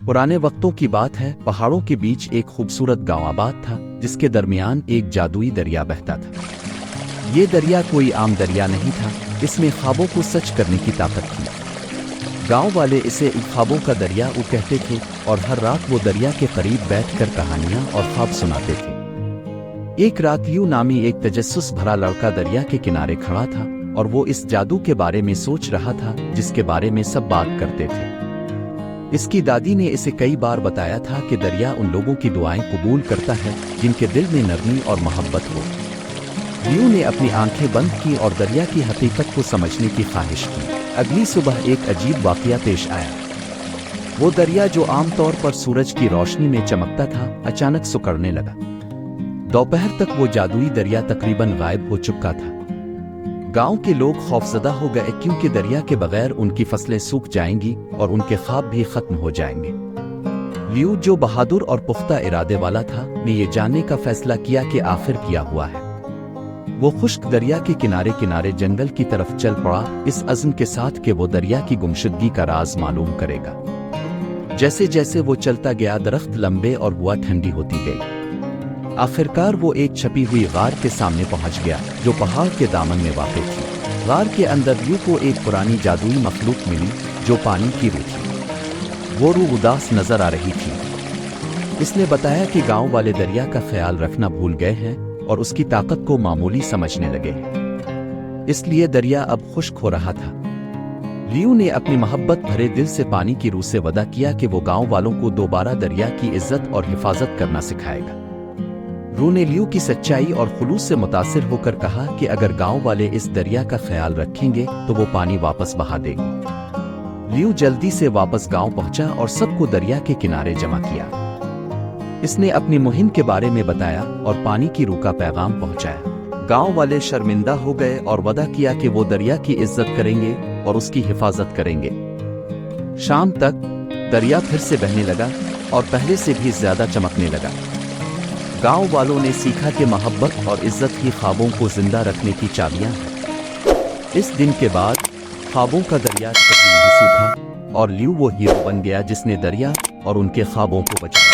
पुराने वक्तों की बात है। पहाड़ों के बीच एक खूबसूरत गांव आबाद था, जिसके दरमियान एक जादुई दरिया बहता था। ये दरिया कोई आम दरिया नहीं था, इसमें ख्वाबों को सच करने की ताकत थी। गांव वाले इसे ख्वाबों का दरिया कहते थे और हर रात वो दरिया के करीब बैठकर कहानियां और ख्वाब सुनाते थे। एक रात लियू नामी एक तजस्सुस भरा लड़का दरिया के किनारे खड़ा था और वो इस जादू के बारे में सोच रहा था जिसके बारे में सब बात करते थे। इसकी दादी ने इसे कई बार बताया था कि दरिया उन लोगों की दुआएं कबूल करता है जिनके दिल में नरमी और मोहब्बत हो। लियू ने अपनी आंखें बंद की और दरिया की हकीकत को समझने की ख्वाहिश की। अगली सुबह एक अजीब वाकया पेश आया। वो दरिया जो आमतौर पर सूरज की रोशनी में चमकता था, अचानक सिकुड़ने लगा। दोपहर तक वो जादुई दरिया तकरीबन गायब हो चुका था। गांव के लोग खौफजदा हो गए क्योंकि दरिया के बगैर उनकी फसलें सूख जाएंगी और उनके ख्वाब भी खत्म हो जाएंगे। लियू, जो बहादुर और पुख्ता इरादे वाला था, ने ये जानने का फैसला किया कि आखिर क्या हुआ है। वो खुश्क दरिया के किनारे किनारे जंगल की तरफ चल पड़ा, इस अज़्म के साथ कि वो दरिया की गुमशुदगी का राज मालूम करेगा। जैसे जैसे वो चलता गया, दरख्त लंबे और हवा ठंडी होती गई। आखिरकार वो एक छपी हुई गार के सामने पहुंच गया, जो पहाड़ के दामन में वाक़ थी। गार के अंदर लियू को एक पुरानी जादुई मखलूक मिली, जो पानी की रूह थी। वो रूह उदास नजर आ रही थी। इसने बताया कि गांव वाले दरिया का ख्याल रखना भूल गए हैं और उसकी ताकत को मामूली समझने लगे हैं। इसलिए दरिया अब खुश्क हो रहा था। लियू ने अपनी मोहब्बत भरे दिल से पानी की रूह से वादा किया कि वो गांव वालों को दोबारा दरिया की इज्जत और हिफाजत करना सिखाएगा। रूह ने लियू की सच्चाई और खुलूस से मुतासिर होकर कहा कि अगर गांव वाले इस दरिया का ख्याल रखेंगे तो वो पानी वापस बहा देगी। लियू जल्दी से वापस गांव पहुंचा और सबको दरिया के किनारे जमा किया। इसने अपनी मुहिम के बारे में बताया और पानी की रूह का पैगाम पहुंचाया। गांव वाले शर्मिंदा हो गए और वादा किया कि वो दरिया की इज्जत करेंगे और उसकी हिफाजत करेंगे। शाम तक दरिया फिर से बहने लगा और पहले से भी ज्यादा चमकने लगा। गांव वालों ने सीखा कि मोहब्बत और इज्जत ही ख्वाबों को जिंदा रखने की चाबियां हैं। इस दिन के बाद ख्वाबों का दरिया कभी नहीं सूखा और लियू वो हीरो बन गया जिसने दरिया और उनके ख्वाबों को बचाया।